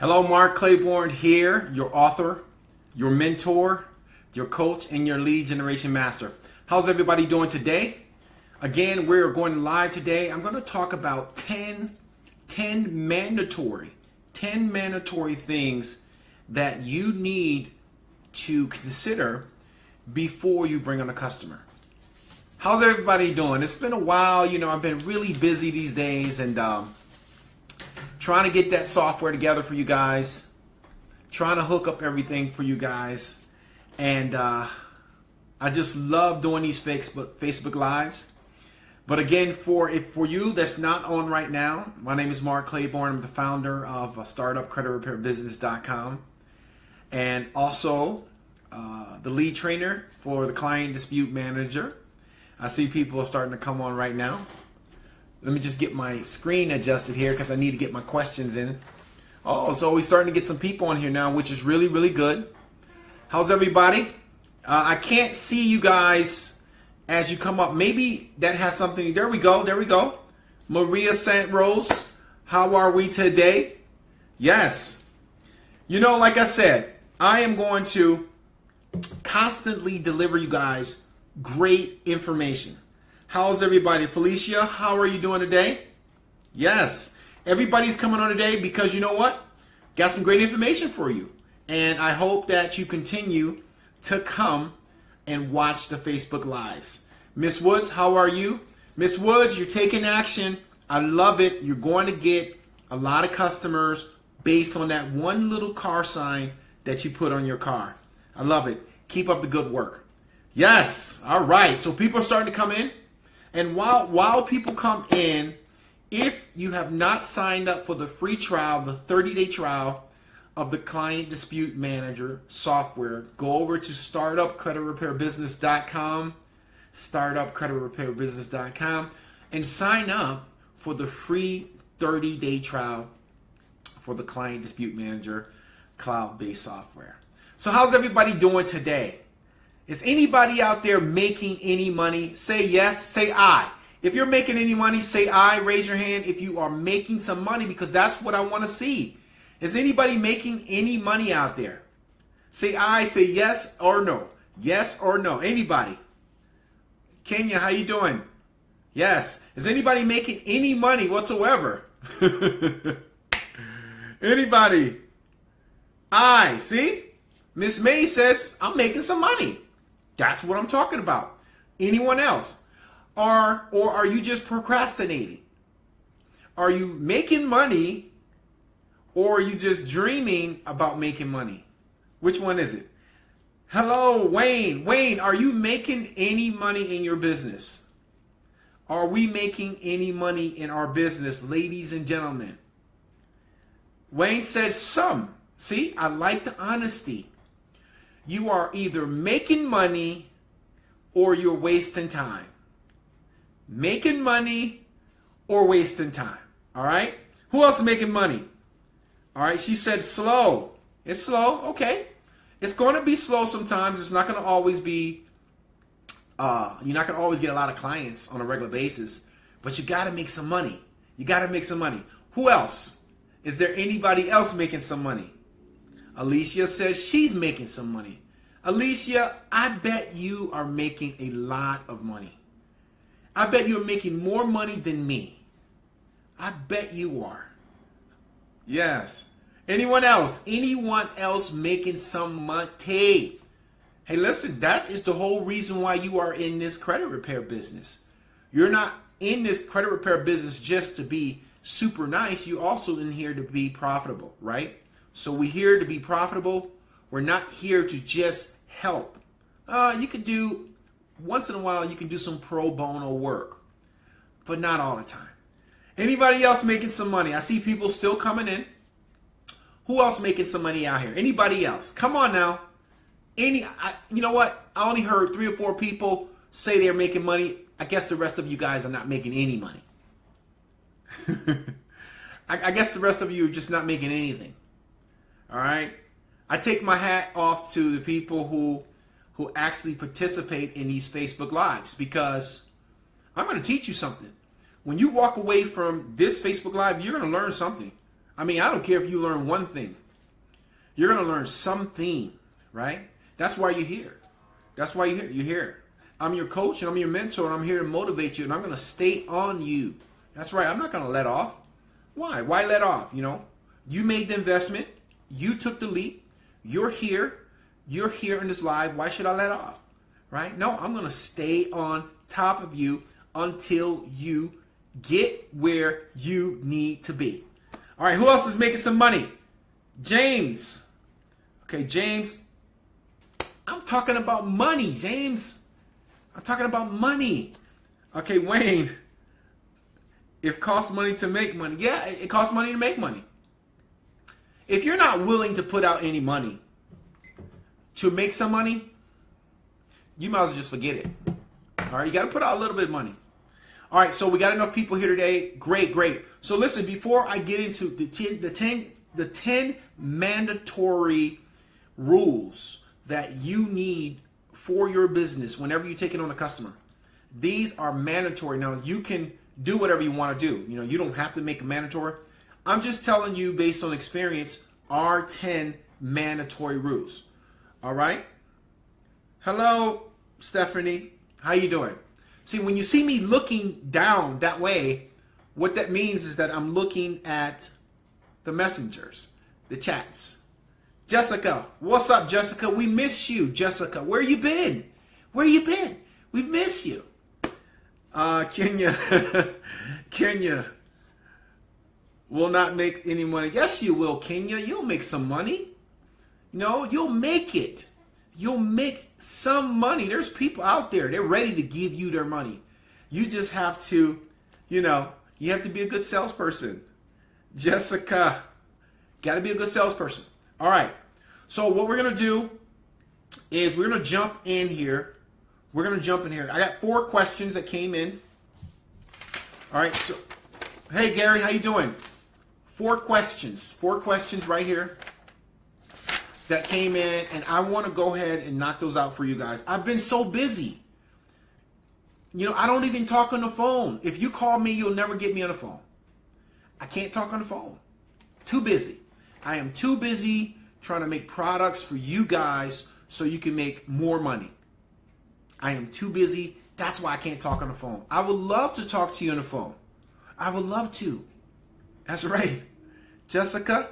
Hello, Mark Clayborne here, your author, your mentor, your coach, and your lead generation master. How's everybody doing today? Again, we're going live today. I'm going to talk about 10 mandatory things that you need to consider before you bring on a customer. How's everybody doing? It's been a while. I've been really busy these days and trying to get that software together for you guys, trying to hook up everything for you guys. And I just love doing these Facebook Lives. But again, for you that's not on right now, my name is Mark Clayborne. I'm the founder of startupcreditrepairbusiness.com and also the lead trainer for the client dispute manager. I see people are starting to come on right now. Let me just get my screen adjusted here because I need to get my questions in. Oh, so we're starting to get some people on here now, which is really, really good. How's everybody? I can't see you guys as you come up. Maybe that has something. There we go. There we go. Maria Sant Rose, how are we today? Yes. Like I said, I am going to constantly deliver you guys great information. How's everybody? Felicia, how are you doing today? Yes. Everybody's coming on today because you know what? Got some great information for you. And I hope that you continue to come and watch the Facebook Lives. Miss Woods, how are you? Miss Woods, you're taking action. I love it. You're going to get a lot of customers based on that one little car sign that you put on your car. I love it. Keep up the good work. Yes. All right. So people are starting to come in. And while people come in, if you have not signed up for the free trial, the 30-day trial of the Client Dispute Manager software, go over to startupcreditrepairbusiness.com, startupcreditrepairbusiness.com, and sign up for the free 30-day trial for the Client Dispute Manager cloud-based software. So how's everybody doing today? Is anybody out there making any money? Say yes, say I. If you're making any money, say I. Raise your hand if you are making some money, because that's what I want to see. Is anybody making any money out there? Say I, say yes or no. Yes or no. Anybody? Kenya, how you doing? Yes. Is anybody making any money whatsoever? Anybody? I. See? Miss May says, I'm making some money. That's what I'm talking about. Anyone else? Or are you just procrastinating? Are you making money, or are you just dreaming about making money? Which one is it? Hello, Wayne. Wayne, are you making any money in your business? Are we making any money in our business, ladies and gentlemen? Wayne said some. See, I like the honesty. You are either making money or you're wasting time. Making money or wasting time. All right? Who else is making money? All right, she said slow. It's slow. Okay. It's going to be slow sometimes. It's not going to always be, you're not going to always get a lot of clients on a regular basis, but you got to make some money. You got to make some money. Who else? Is there anybody else making some money? Alicia says she's making some money. Alicia, I bet you are making a lot of money. I bet you're making more money than me. I bet you are. Yes. Anyone else? Anyone else making some money? Hey, listen, that is the whole reason why you are in this credit repair business. You're not in this credit repair business just to be super nice. You're also in here to be profitable, right? So we're here to be profitable. We're not here to just help. You could do, once in a while, you can do some pro bono work, but not all the time. Anybody else making some money? I see people still coming in. Who else making some money out here? Anybody else? Come on now. You know what? I only heard 3 or 4 people say they're making money. I guess the rest of you guys are not making any money. I guess the rest of you are just not making anything. All right. I take my hat off to the people who actually participate in these Facebook Lives, because I'm going to teach you something. When you walk away from this Facebook Live, you're going to learn something. I mean, I don't care if you learn one thing. You're going to learn something, right? That's why you're here. That's why you're here. I'm your coach and I'm your mentor and I'm here to motivate you and I'm going to stay on you. That's right. I'm not going to let off. Why? Why let off? You know, you made the investment. You took the leap. You're here. You're here in this live. Why should I let off? Right? No, I'm going to stay on top of you until you get where you need to be. All right. Who else is making some money? James. Okay, James. I'm talking about money, James. I'm talking about money. Okay, Wayne. It costs money to make money. Yeah, it costs money to make money. If you're not willing to put out any money to make some money, you might as well just forget it. All right, you got to put out a little bit of money. All right, so we got enough people here today. Great, great. So listen, before I get into the 10 mandatory rules that you need for your business whenever you take it on a customer. These are mandatory. Now, you can do whatever you want to do. You know, you don't have to make it mandatory. I'm just telling you based on experience are 10 mandatory rules. All right? Hello, Stephanie. How you doing? See, when you see me looking down that way, what that means is that I'm looking at the messengers, the chats. Jessica, what's up, Jessica? We miss you, Jessica. Where you been? Where you been? We miss you. Kenya, Kenya will not make any money. Yes, you will, Kenya. You'll make some money. You know, you'll make it. You'll make some money. There's people out there. They're ready to give you their money. You just have to, you know, you have to be a good salesperson. Jessica, got to be a good salesperson. All right. So what we're going to do is we're going to jump in here. We're going to jump in here. I got 4 questions that came in. All right. So, hey, Gary, how you doing? 4 questions. 4 questions right here that came in, and I want to go ahead and knock those out for you guys. I've been so busy. You know, I don't even talk on the phone. If you call me, you'll never get me on the phone. I can't talk on the phone. Too busy. I am too busy trying to make products for you guys so you can make more money. I am too busy. That's why I can't talk on the phone. I would love to talk to you on the phone. I would love to. That's right. Jessica,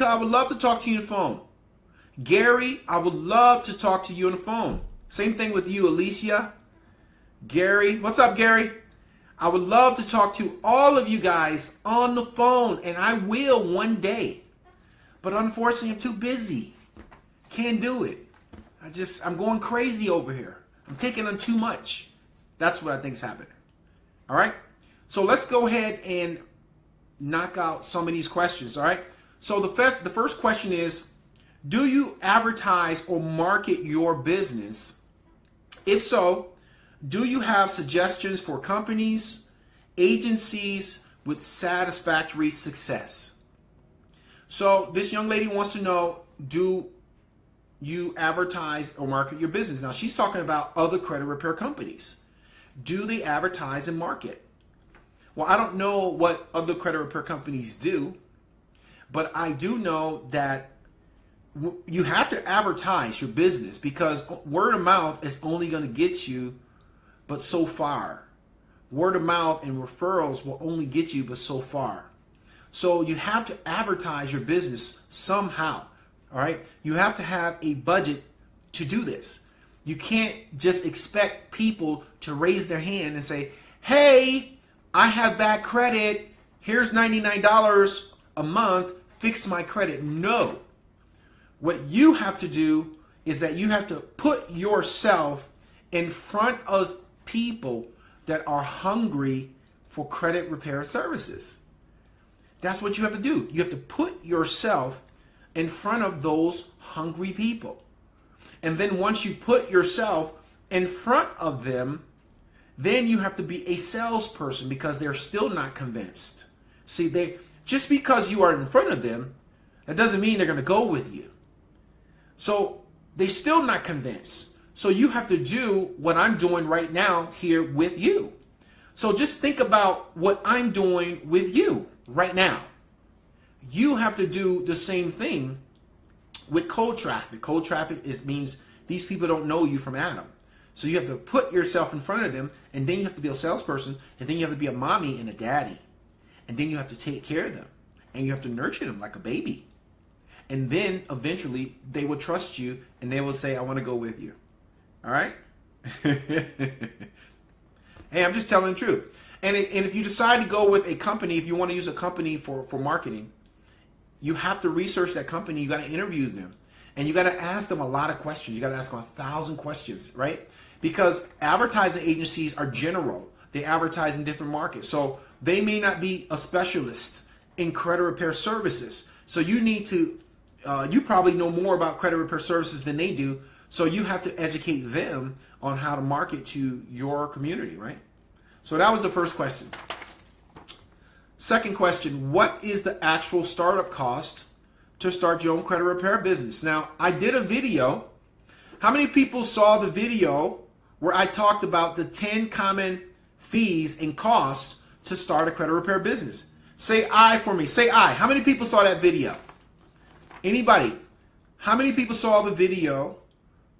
I would love to talk to you on the phone. Gary, I would love to talk to you on the phone. Same thing with you, Alicia. Gary, what's up, Gary? I would love to talk to all of you guys on the phone, and I will one day. But unfortunately, I'm too busy. Can't do it. I'm going crazy over here. I'm taking on too much. That's what I think is happening. All right? So let's go ahead and knock out some of these questions, all right? So the first question is, do you advertise or market your business? If so, do you have suggestions for companies, agencies with satisfactory success? So this young lady wants to know, do you advertise or market your business? Now she's talking about other credit repair companies. Do they advertise and market? Well, I don't know what other credit repair companies do, but I do know that you have to advertise your business because word of mouth is only going to get you but so far. Word of mouth and referrals will only get you but so far. So you have to advertise your business somehow. All right. You have to have a budget to do this. You can't just expect people to raise their hand and say, hey, I have bad credit. Here's $99 a month. Fix my credit. No. What you have to do is that you have to put yourself in front of people that are hungry for credit repair services. That's what you have to do. You have to put yourself in front of those hungry people. And then once you put yourself in front of them, then you have to be a salesperson because they're still not convinced. See, just because you are in front of them, that doesn't mean they're going to go with you. So they're still not convinced. So you have to do what I'm doing right now here with you. So just think about what I'm doing with you right now. you have to do the same thing with cold traffic. Cold traffic means these people don't know you from Adam. So you have to put yourself in front of them, and then you have to be a salesperson, and then you have to be a mommy and a daddy. And then you have to take care of them, and you have to nurture them like a baby. And then eventually they will trust you, and they will say, I want to go with you. All right? Hey, I'm just telling the truth. And if you decide to go with a company, if you want to use a company for marketing, you have to research that company. You got to interview them. And you got to ask them a lot of questions. You got to ask them 1,000 questions, right? Because advertising agencies are general. They advertise in different markets. So they may not be a specialist in credit repair services. So you need to, you probably know more about credit repair services than they do. So you have to educate them on how to market to your community, right? So that was the first question. Second question, what is the actual startup cost to start your own credit repair business? Now, I did a video. How many people saw the video where I talked about the 10 common fees and costs to start a credit repair business? Say I for me. Say I. How many people saw that video? Anybody? How many people saw the video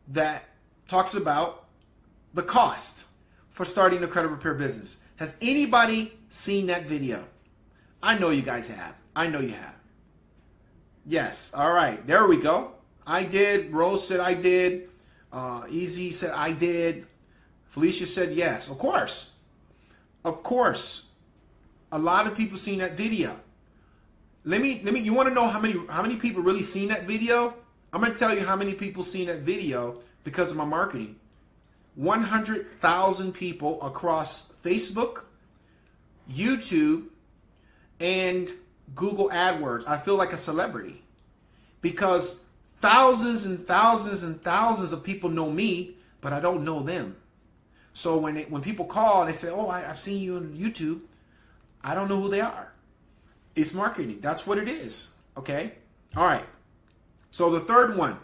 that talks about the cost for starting a credit repair business? Has anybody seen that video? I know you guys have. I know you have. Yes. All right. There we go. I did. Rose said I did. Easy said I did. Felicia said yes. Of course. Of course. A lot of people seen that video. Let me you want to know how many people really seen that video? I'm going to tell you how many people seen that video because of my marketing. 100,000 people across Facebook, YouTube, and Google AdWords. I feel like a celebrity because thousands and thousands and thousands of people know me, but I don't know them. So when people call and they say, oh, I've seen you on YouTube, I don't know who they are. It's marketing. That's what it is. Okay? All right. So the third one.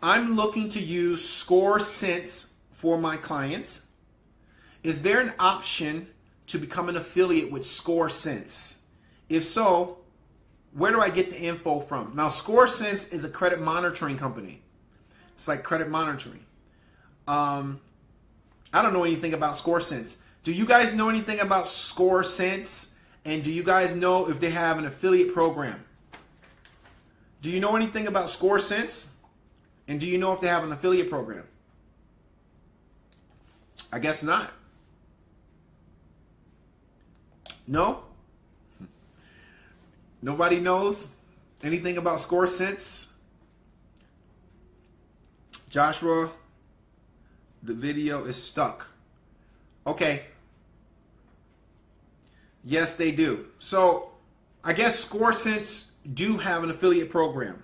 I'm looking to use ScoreSense for my clients. Is there an option to become an affiliate with ScoreSense? If so, where do I get the info from? Now, ScoreSense is a credit monitoring company. It's like credit monitoring. I don't know anything about ScoreSense. Do you guys know anything about ScoreSense? And do you guys know if they have an affiliate program? Do you know anything about ScoreSense? And do you know if they have an affiliate program? I guess not. No? Nobody knows anything about ScoreSense? Joshua, the video is stuck. Okay. Yes, they do. So, I guess ScoreSense do have an affiliate program.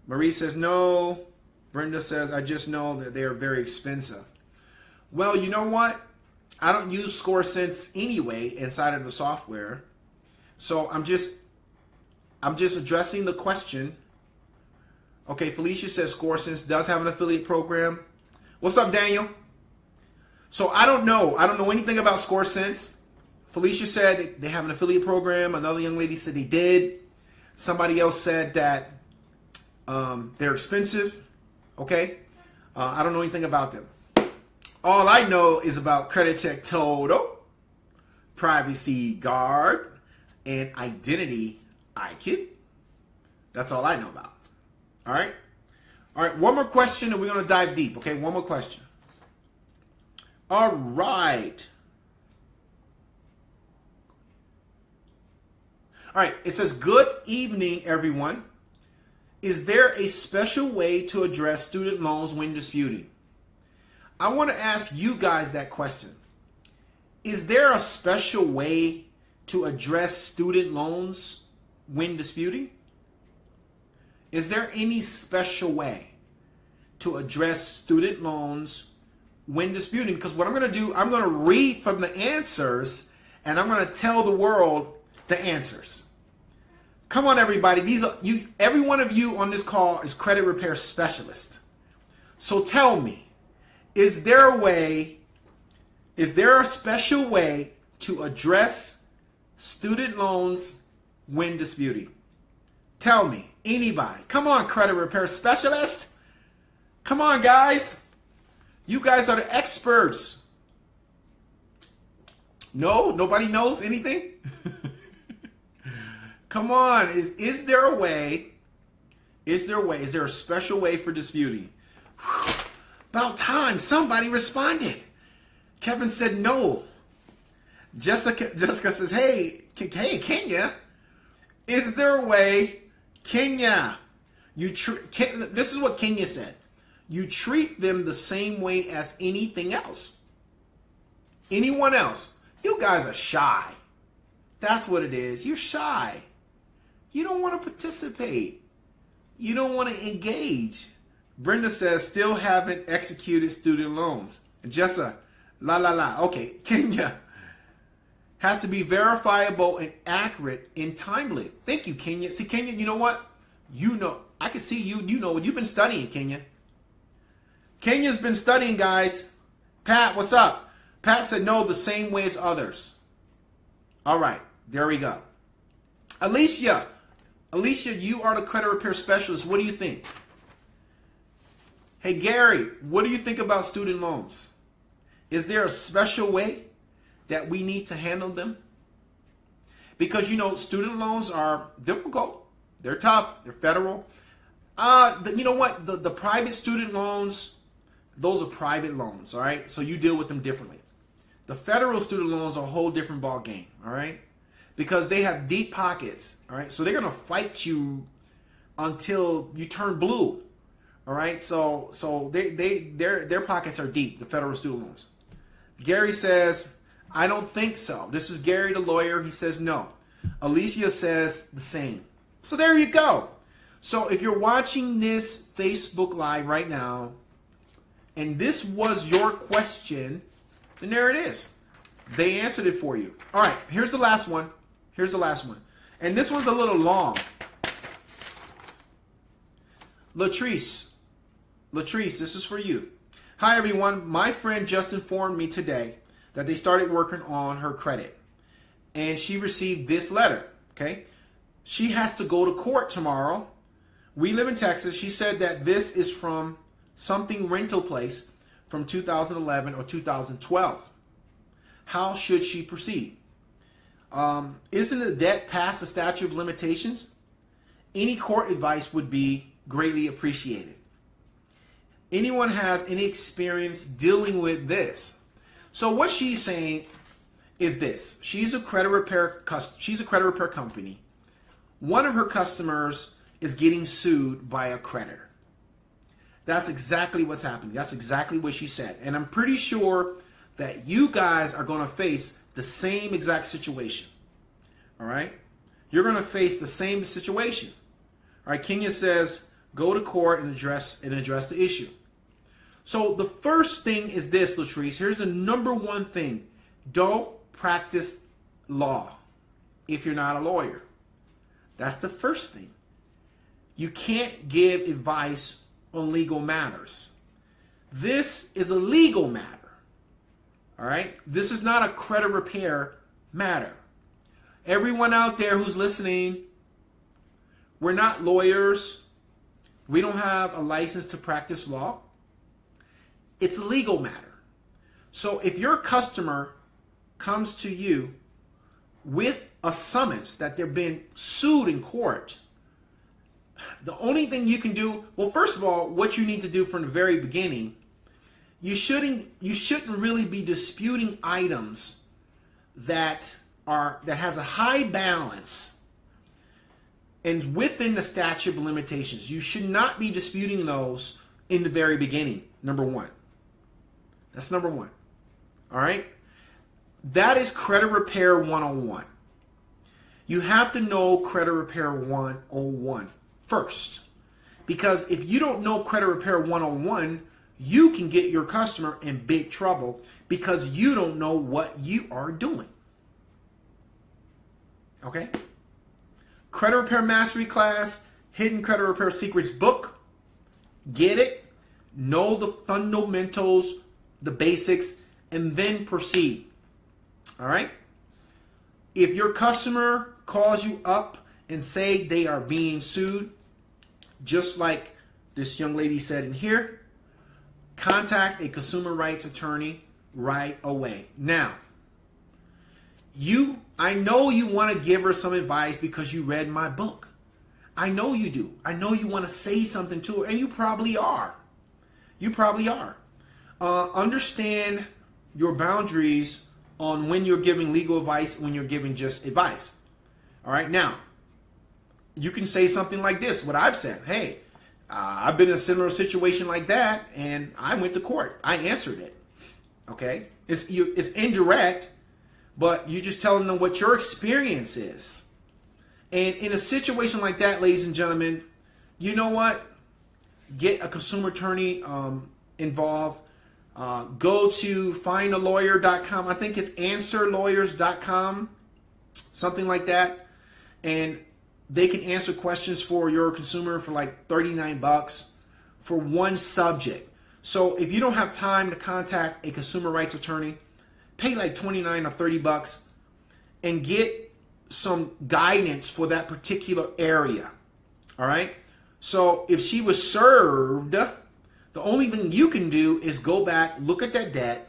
Marie says no. Brenda says, I just know that they are very expensive. Well, you know what? I don't use ScoreSense anyway inside of the software. So I'm just addressing the question. Okay, Felicia says ScoreSense does have an affiliate program. What's up, Daniel? So I don't know. I don't know anything about ScoreSense. Felicia said they have an affiliate program. Another young lady said they did. Somebody else said that they're expensive. Okay, I don't know anything about them. All I know is about Credit Check Total, Privacy Guard, and Identity IQ. That's all I know about. All right? All right, one more question and we're going to dive deep. Okay, one more question. All right. All right, it says, good evening, everyone. Is there a special way to address student loans when disputing? I want to ask you guys that question. Is there a special way to address student loans when disputing? Is there any special way to address student loans when disputing? Because what I'm going to do, I'm going to read from the answers and I'm going to tell the world the answers. Come on, everybody. Every one of you on this call is credit repair specialist. So tell me, is there a special way to address student loans when disputing? Tell me, anybody. Come on, credit repair specialist. Come on, guys. You guys are the experts. No, nobody knows anything. Come on. Is there a way? Is there a special way for disputing? About time somebody responded. Kevin said no. Jessica says, hey, Kenya, is there a way? Kenya, this is what Kenya said. You treat them the same way as anything else. Anyone else. You guys are shy. That's what it is. You're shy. You don't want to participate. You don't want to engage. Brenda says, still haven't executed student loans. And Jessa, la. Okay, Kenya. Has to be verifiable and accurate and timely. Thank you, Kenya. See, Kenya, you know what? You know, I can see you. You know, you've been studying, Kenya. Kenya's been studying, guys. Pat, what's up? Pat said no, the same way as others. All right, there we go. Alicia, you are the credit repair specialist. What do you think? Hey, Gary, what do you think about student loans? Is there a special way that we need to handle them? Because, you know, student loans are difficult. They're tough. They're federal. You know what? The private student loans, those are private loans, all right? So you deal with them differently. The federal student loans are a whole different ball game, all right? Because they have deep pockets, all right? So they're going to fight you until you turn blue, all right? So their pockets are deep, the federal student loans. Gary says, I don't think so. This is Gary, the lawyer. He says no. Alicia says the same. So there you go. So if you're watching this Facebook Live right now, and this was your question, then there it is. They answered it for you. All right, here's the last one. Here's the last one. And this one's a little long. Latrice, this is for you. Hi, everyone. My friend just informed me today that they started working on her credit. And she received this letter, okay? She has to go to court tomorrow. We live in Texas. She said that this is from something rental place from 2011 or 2012. How should she proceed? Isn't the debt past the statute of limitations? Any court advice would be greatly appreciated. Anyone has any experience dealing with this? So what she's saying is this. She's a credit repair company. One of her customers is getting sued by a creditor. That's exactly what's happening. That's exactly what she said. And I'm pretty sure that you guys are going to face the same exact situation. All right? You're going to face the same situation. All right, Kenya says, go to court and address the issue. So the first thing is this, Latrice. Here's the number one thing. Don't practice law if you're not a lawyer. That's the first thing. You can't give advice on legal matters. This is a legal matter. All right? This is not a credit repair matter. Everyone out there who's listening, we're not lawyers. We don't have a license to practice law. It's a legal matter. So if your customer comes to you with a summons that they're being sued in court, the only thing you can do, well, first of all, what you need to do from the very beginning, you shouldn't really be disputing items that has a high balance and within the statute of limitations. You should not be disputing those in the very beginning, number one. That's number one. All right? That is credit repair 101. You have to know credit repair 101 first. Because if you don't know credit repair 101, you can get your customer in big trouble because you don't know what you are doing. Okay? Credit Repair Mastery Class, Hidden Credit Repair Secrets book. Get it. Know the fundamentals, the basics, and then proceed. All right? if your customer calls you up and say they are being sued, just like this young lady said in here, contact a consumer rights attorney right away. Now, I know you want to give her some advice because you read my book. I know you do. I know you want to say something to her, and you probably are. You probably are. Understand your boundaries on when you're giving legal advice, when you're giving just advice. All right. Now, you can say something like this, what I've said. Hey, I've been in a similar situation like that, and I went to court. I answered it. Okay. It's indirect, but you're just telling them what your experience is. And in a situation like that, ladies and gentlemen, you know what? Get a consumer attorney involved. Go to findalawyer.com. I think it's answerlawyers.com, something like that. And they can answer questions for your consumer for like $39 for one subject. So if you don't have time to contact a consumer rights attorney, pay like $29 or $30 and get some guidance for that particular area. All right. So if she was served, the only thing you can do is go back, look at that debt,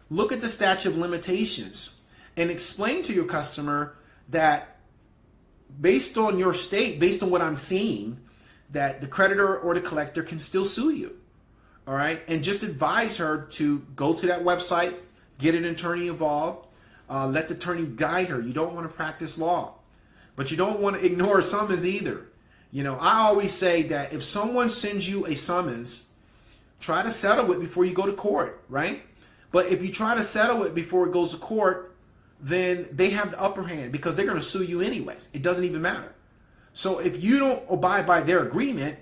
look at the statute of limitations, and explain to your customer that based on your state, based on what I'm seeing, that the creditor or the collector can still sue you. All right. And just advise her to go to that website, get an attorney involved. Let the attorney guide her. You don't want to practice law, but you don't want to ignore a summons either. You know, I always say that if someone sends you a summons, try to settle it before you go to court, right? But if you try to settle it before it goes to court, then they have the upper hand because they're going to sue you anyways. It doesn't even matter. So if you don't abide by their agreement,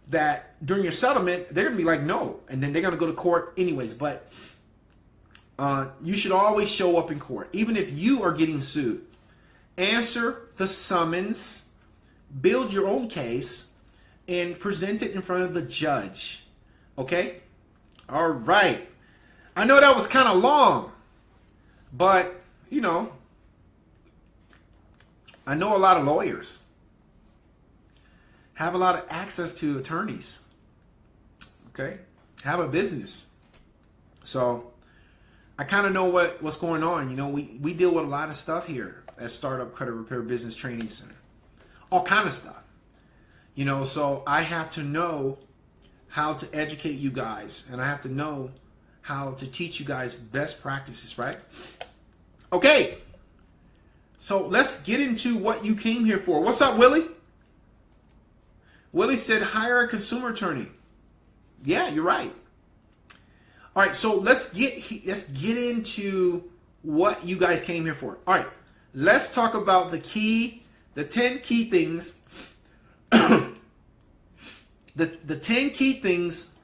that during your settlement, they're going to be like, no, and then they're going to go to court anyways. But you should always show up in court, even if you are getting sued. Answer the summons, build your own case, and present it in front of the judge. Okay? All right. I know that was kind of long, but, you know, I know a lot of lawyers, have a lot of access to attorneys. Okay? Have a business. So I kind of know what's going on. You know, we deal with a lot of stuff here at Startup Credit Repair Business Training Center. All kind of stuff. You know, so I have to know how to educate you guys. And I have to know how to teach you guys best practices, right? Okay. So let's get into what you came here for. What's up, Willie? Willie said, hire a consumer attorney. Yeah, you're right. All right, so let's get into what you guys came here for. All right, let's talk about the 10 key things, the 10 key things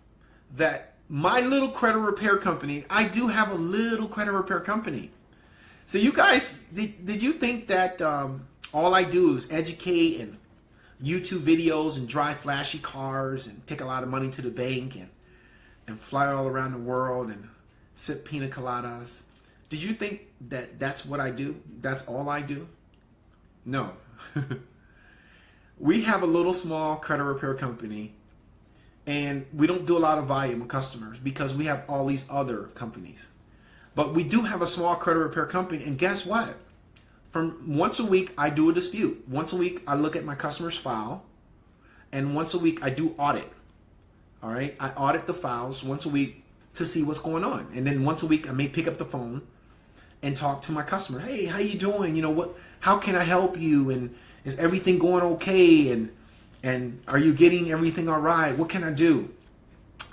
that my little credit repair company, I do have a little credit repair company. So you guys, did you think that all I do is educate and YouTube videos and drive flashy cars and take a lot of money to the bank and fly all around the world and sip pina coladas? Did you think that that's what I do? That's all I do? No. We have a little small credit repair company, and we don't do a lot of volume of customers because we have all these other companies. But we do have a small credit repair company, and guess what? From once a week, I do a dispute. Once a week, I look at my customer's file, and once a week, I do audit. All right, I audit the files once a week to see what's going on, and then once a week, I may pick up the phone and talk to my customer. Hey, how you doing? You know what? How can I help you? And is everything going okay? And are you getting everything all right? What can I do?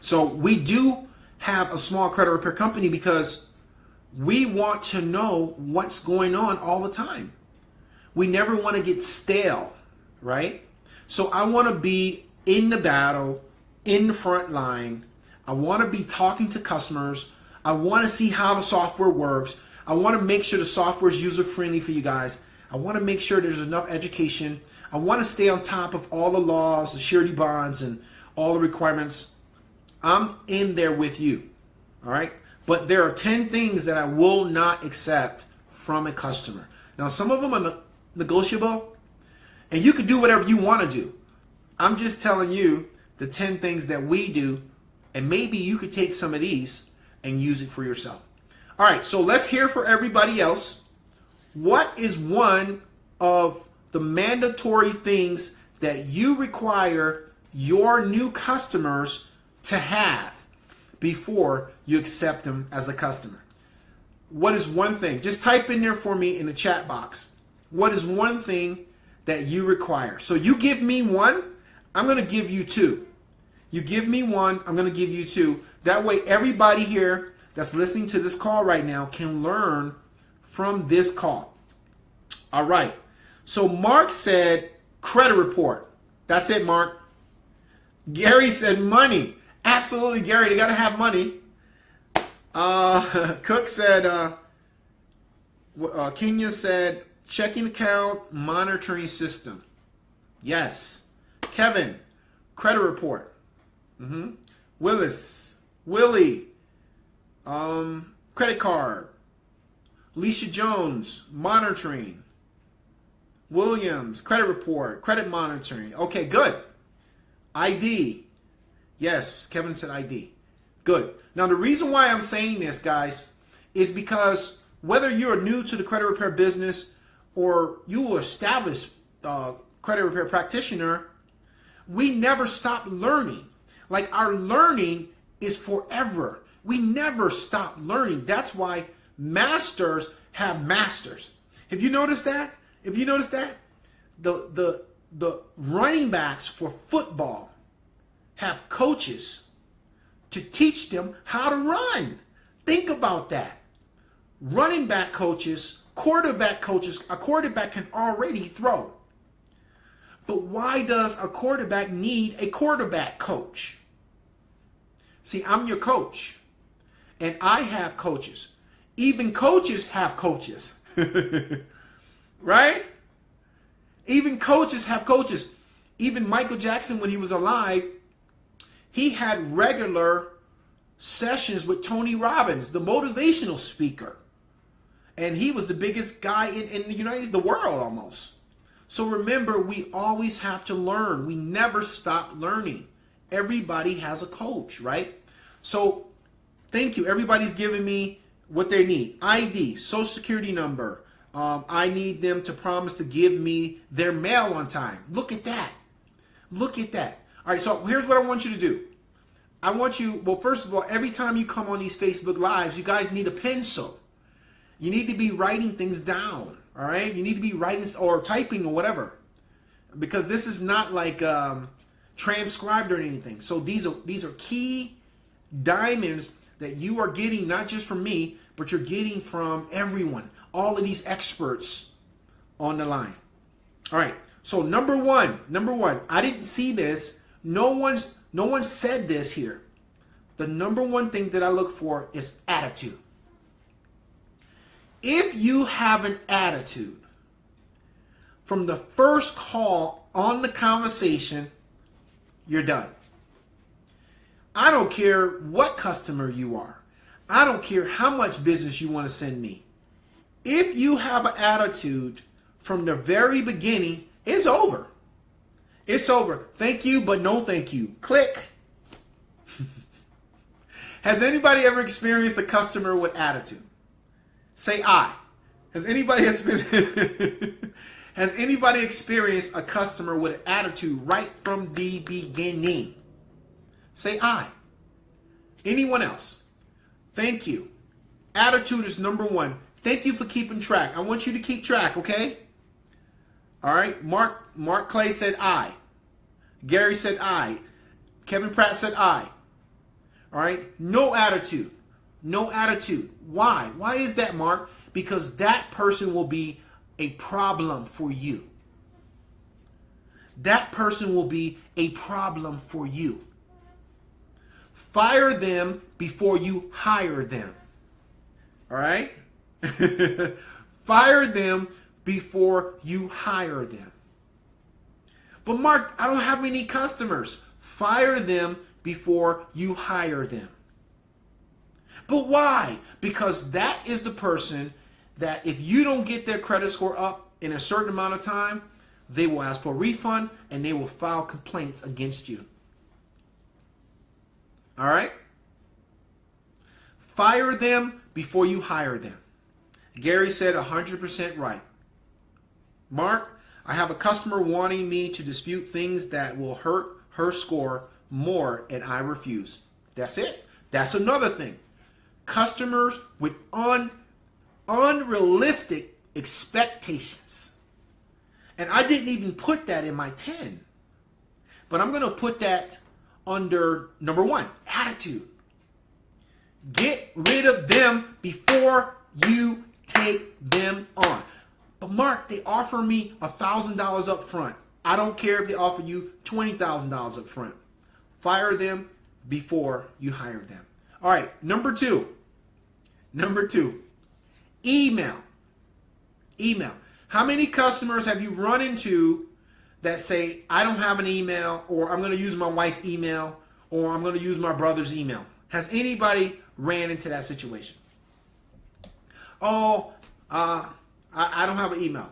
So we do have a small credit repair company because we want to know what's going on all the time. We never want to get stale, right? So I want to be in the battle, in the front line. I want to be talking to customers. I want to see how the software works. I want to make sure the software is user-friendly for you guys. I want to make sure there's enough education. I want to stay on top of all the laws, the surety bonds, and all the requirements. I'm in there with you, all right? But there are 10 things that I will not accept from a customer. Now, some of them are negotiable, and you can do whatever you want to do. I'm just telling you the 10 things that we do, and maybe you could take some of these and use it for yourself. All right, so let's hear for everybody else. What is one of the mandatory things that you require your new customers to have before you accept them as a customer? What is one thing? Just type in there for me in the chat box. What is one thing that you require? So you give me one, I'm going to give you two. You give me one, I'm going to give you two. That way everybody here that's listening to this call right now can learn from this call. All right. So Mark said credit report. That's it, Mark. Gary said money. Absolutely, Gary. They got to have money. Cook said, Kenya said checking account monitoring system. Yes. Kevin, credit report. Willie, credit card. Alicia Jones, monitoring. Williams, credit report, credit monitoring. Okay, good. ID. Yes, Kevin said ID. Good. Now, the reason why I'm saying this, guys, is because whether you're new to the credit repair business or you will establish credit repair practitioner, we never stop learning. Like, our learning is forever. We never stop learning. That's why masters have masters. Have you noticed that? If you notice that, the running backs for football have coaches to teach them how to run. Think about that. Running back coaches, quarterback coaches, a quarterback can already throw. But why does a quarterback need a quarterback coach? See, I'm your coach, and I have coaches. Even coaches have coaches. Right? Even coaches have coaches. Even Michael Jackson, when he was alive, he had regular sessions with Tony Robbins, the motivational speaker. And he was the biggest guy in the world almost. So remember, we always have to learn. We never stop learning. Everybody has a coach, right? So thank you. Everybody's giving me what they need. ID, social security number. I need them to promise to give me their mail on time. Look at that. Look at that. All right, so here's what I want you to do. I want you, well, first of all, every time you come on these Facebook Lives, you guys need a pencil. You need to be writing things down, all right? You need to be writing or typing or whatever, because this is not like transcribed or anything. So these are key diamonds that you are getting, not just from me, but you're getting from everyone. All of these experts on the line. All right. So number one, I didn't see this. No one said this here. The number one thing that I look for is attitude. If you have an attitude from the first call on the conversation, you're done. I don't care what customer you are. I don't care how much business you want to send me. If you have an attitude from the very beginning, it's over. It's over. Thank you, but no thank you. Click. Has anybody ever experienced a customer with attitude? Say I. Has anybody experienced a customer with an attitude right from the beginning? Say I. Anyone else? Thank you. Attitude is number one. Thank you for keeping track. I want you to keep track, okay? All right. Mark Clay said I. Gary said I. Kevin Pratt said I. All right. No attitude. No attitude. Why? Why is that, Mark? Because that person will be a problem for you. That person will be a problem for you. Fire them before you hire them. All right? Fire them before you hire them. But Mark, I don't have any customers. Fire them before you hire them. But why? Because that is the person that if you don't get their credit score up in a certain amount of time, they will ask for a refund and they will file complaints against you. All right? Fire them before you hire them. Gary said 100% right. Mark, I have a customer wanting me to dispute things that will hurt her score more, and I refuse. That's it. That's another thing. Customers with unrealistic expectations. And I didn't even put that in my 10. But I'm going to put that under number 1, attitude. Get rid of them before you take them on. But Mark, they offer me $1,000 up front. I don't care if they offer you $20,000 up front. Fire them before you hire them. All right, number 2. Number 2, email. Email. How many customers have you run into that say, I don't have an email, or I'm going to use my wife's email, or I'm going to use my brother's email? Has anybody ran into that situation? Oh, I don't have an email.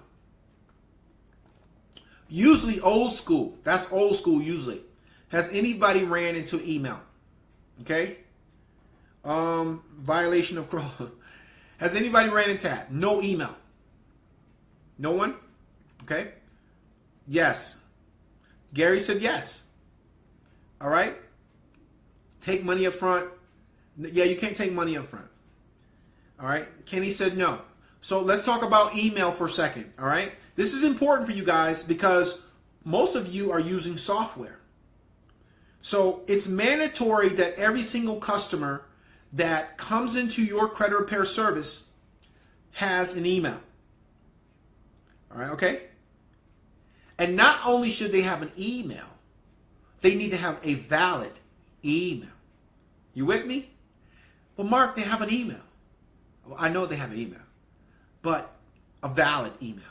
Usually old school. That's old school usually. Has anybody ran into email? Okay. Violation of crawl. Has anybody ran into that? No email. No one? Okay. Yes. Gary said yes. All right. Take money up front. Yeah, you can't take money up front. All right. Kenny said no. So let's talk about email for a second. All right. This is important for you guys because most of you are using software. So it's mandatory that every single customer that comes into your credit repair service has an email. All right. Okay. And not only should they have an email, they need to have a valid email. You with me? Well, Mark, they have an email. Well, I know they have an email, but a valid email,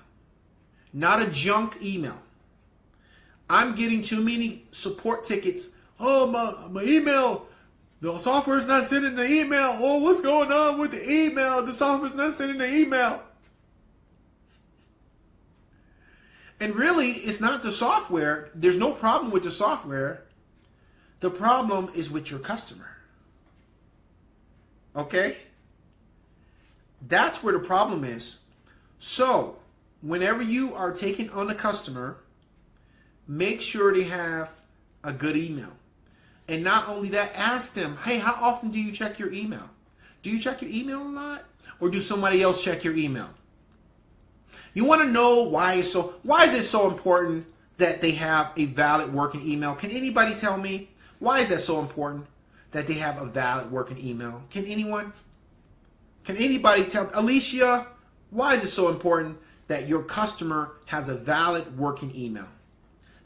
not a junk email. I'm getting too many support tickets. Oh, my email, the software's not sending the email. Oh, what's going on with the email? The software's not sending the email. And really, it's not the software. There's no problem with the software. The problem is with your customer. Okay? That's where the problem is. So, whenever you are taking on a customer, make sure they have a good email. And not only that, ask them, hey, how often do you check your email? Do you check your email a lot? Or do somebody else check your email? You want to know why is it so important that they have a valid working email? Can anybody tell me why is that so important that they have a valid working email? Can anyone? Can anybody tell Alicia, why is it so important that your customer has a valid working email?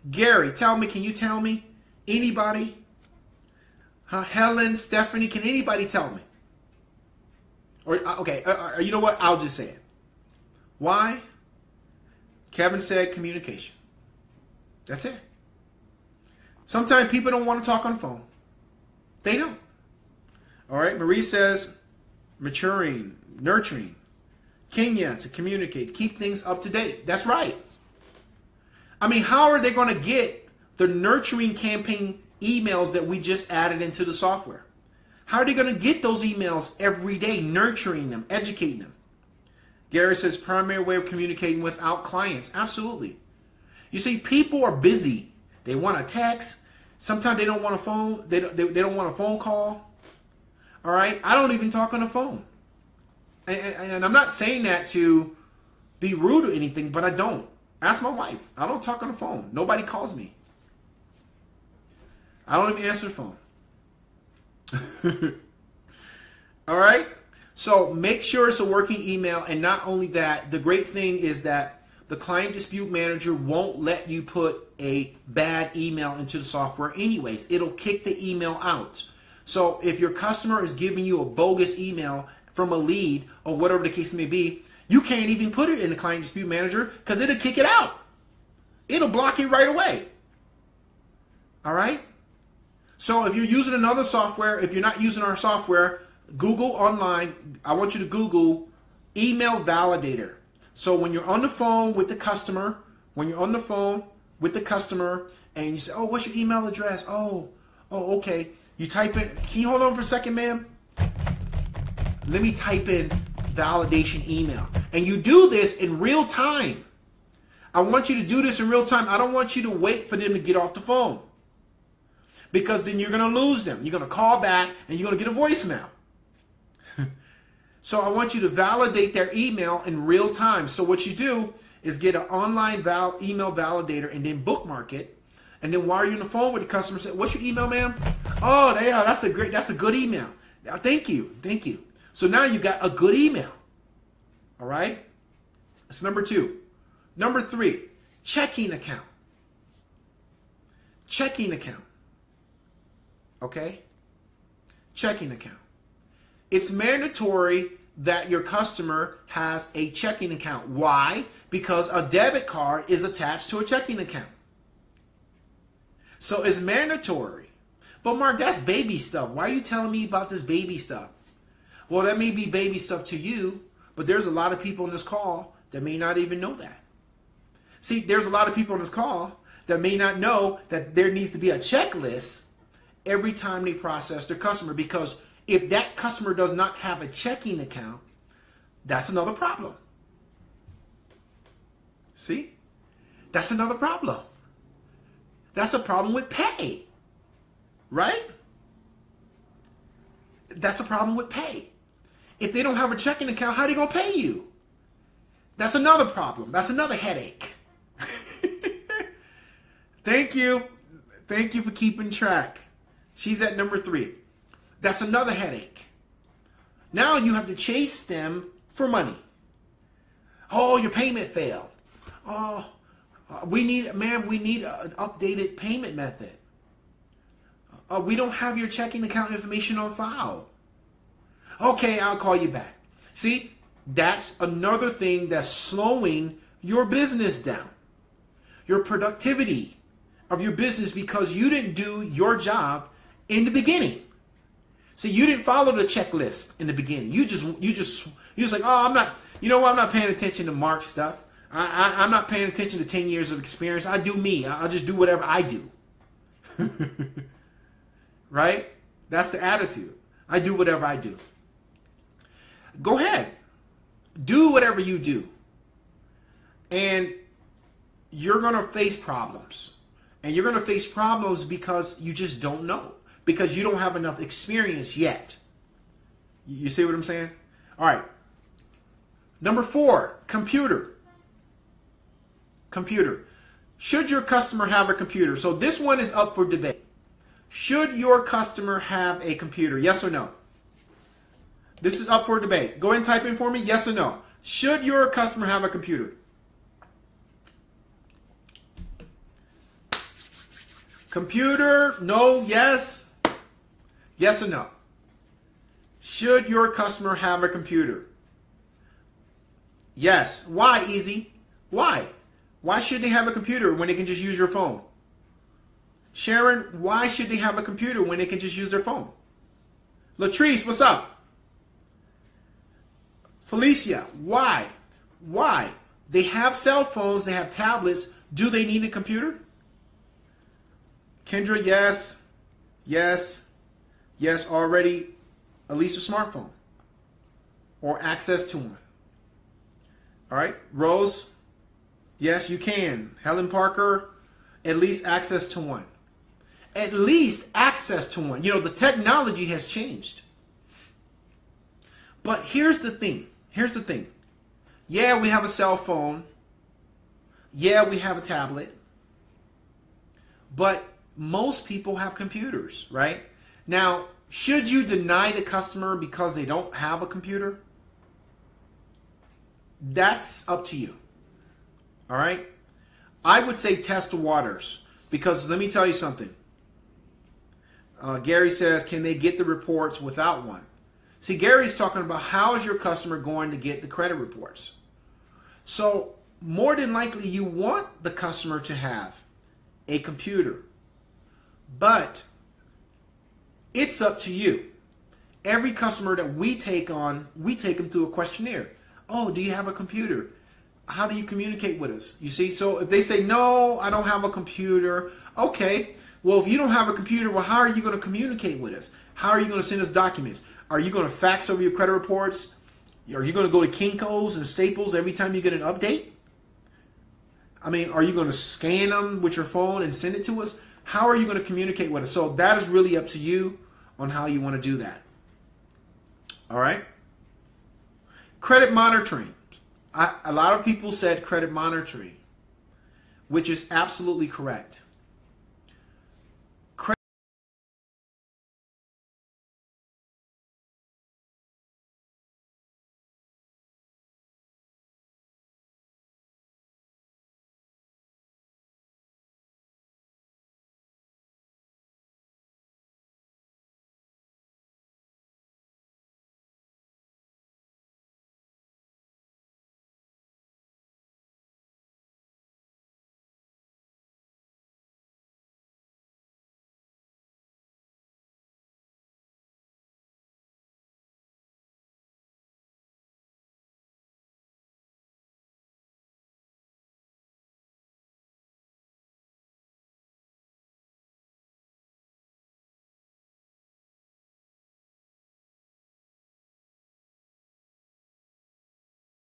Gary, tell me, can you tell me? Anybody? Helen, Stephanie, can anybody tell me? Or okay, you know what? I'll just say it. Why? Kevin said communication. That's it. Sometimes people don't want to talk on the phone. They don't. All right. Marie says maturing, nurturing. Kenya, to communicate, keep things up to date. That's right. I mean, how are they going to get the nurturing campaign emails that we just added into the software? How are they going to get those emails every day, nurturing them, educating them? Gary says primary way of communicating without clients. Absolutely. You see, people are busy. They want a text. Sometimes they don't want a phone. They don't want a phone call. All right. I don't even talk on the phone. And I'm not saying that to be rude or anything, but I don't. Ask my wife. I don't talk on the phone. Nobody calls me. I don't even answer the phone. All right. So make sure it's a working email. And not only that, the great thing is that the client dispute manager won't let you put a bad email into the software anyways. It'll kick the email out. So if your customer is giving you a bogus email from a lead or whatever the case may be, you can't even put it in the client dispute manager because it'll kick it out. It'll block it right away. All right. So if you're using another software, if you're not using our software, Google online. I want you to Google email validator. So when you're on the phone with the customer, and you say, oh, what's your email address? Oh, okay. You type in, can you hold on for a second, ma'am? Let me type in validation email. And you do this in real time. I want you to do this in real time. I don't want you to wait for them to get off the phone, because then you're going to lose them. You're going to call back and you're going to get a voicemail. So I want you to validate their email in real time. So what you do is get an online email validator and then bookmark it. And then while you're on the phone with the customer, say, what's your email, ma'am? Oh, yeah, that's a good email. Thank you. So now you got a good email. All right. That's number 2. Number 3, checking account. Checking account. Okay. Checking account. It's mandatory that your customer has a checking account. Why? Because a debit card is attached to a checking account. So it's mandatory. But Mark, that's baby stuff. Why are you telling me about this baby stuff? Well, that may be baby stuff to you, but there's a lot of people on this call that may not even know that. See, there's a lot of people on this call that may not know that there needs to be a checklist every time they process their customer, because if that customer does not have a checking account, that's another problem. See? That's another problem. That's a problem with pay. Right? That's a problem with pay. If they don't have a checking account, how are they going to pay you? That's another problem. That's another headache. Thank you. Thank you for keeping track. She's at number 3. That's another headache. Now you have to chase them for money. Oh, your payment failed. Oh, we need an updated payment method. We don't have your checking account information on file. Okay, I'll call you back. See, that's another thing that's slowing your business down. Your productivity of your business, because you didn't do your job in the beginning. See, you didn't follow the checklist in the beginning. You just like, oh, I'm not paying attention to Mark's stuff. I'm not paying attention to 10 years of experience. I do me. I'll just do whatever I do. Right? That's the attitude. I do whatever I do. Go ahead. Do whatever you do. And you're going to face problems. And you're going to face problems because you just don't know. Because you don't have enough experience yet. You see what I'm saying? All right. Number 4, computer. Computer. Should your customer have a computer? So this one is up for debate. Should your customer have a computer? Yes or no? This is up for debate. Go ahead and type in for me. Yes or no? Should your customer have a computer? Computer, no, yes. Yes or no? Should your customer have a computer? Yes. Why, Easy? Why? Why should they have a computer when they can just use your phone? Sharon, why should they have a computer when they can just use their phone? Latrice, what's up? Felicia, why? Why? They have cell phones, they have tablets. Do they need a computer? Kendra, yes. Yes. Yes, already at least a smartphone or access to one. All right. Rose, yes, you can. Helen Parker, at least access to one. At least access to one. You know, the technology has changed. But here's the thing. Here's the thing. Yeah, we have a cell phone. Yeah, we have a tablet. But most people have computers, right? Now, should you deny the customer because they don't have a computer? That's up to you. All right? I would say test the waters, because let me tell you something. Gary says, can they get the reports without one? See, Gary's talking about how is your customer going to get the credit reports? So more than likely you want the customer to have a computer, but it's up to you. Every customer that we take on, we take them through a questionnaire. Oh, do you have a computer? How do you communicate with us? You see, so if they say, no, I don't have a computer. Okay, well, if you don't have a computer, well, how are you going to communicate with us? How are you going to send us documents? Are you going to fax over your credit reports? Are you going to go to Kinko's and Staples every time you get an update? I mean, are you going to scan them with your phone and send it to us? How are you going to communicate with us? So that is really up to you on how you want to do that. All right. Credit monitoring. A lot of people said credit monitoring, which is absolutely correct.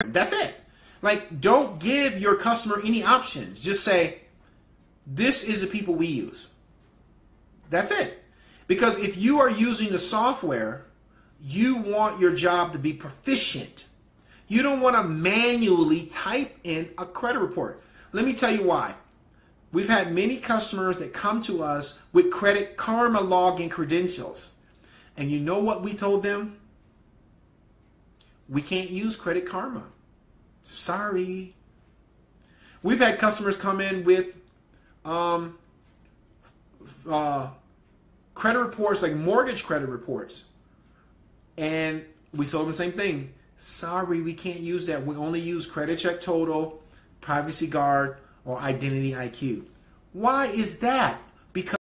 That's it. Like, don't give your customer any options. Just say, this is the people we use. That's it. Because if you are using the software, you want your job to be proficient. You don't want to manually type in a credit report. Let me tell you why. We've had many customers that come to us with Credit Karma login credentials. And you know what we told them? We can't use Credit Karma. Sorry. We've had customers come in with credit reports, like mortgage credit reports. And we told them the same thing. Sorry, we can't use that. We only use Credit Check Total, Privacy Guard, or Identity IQ. Why is that? Because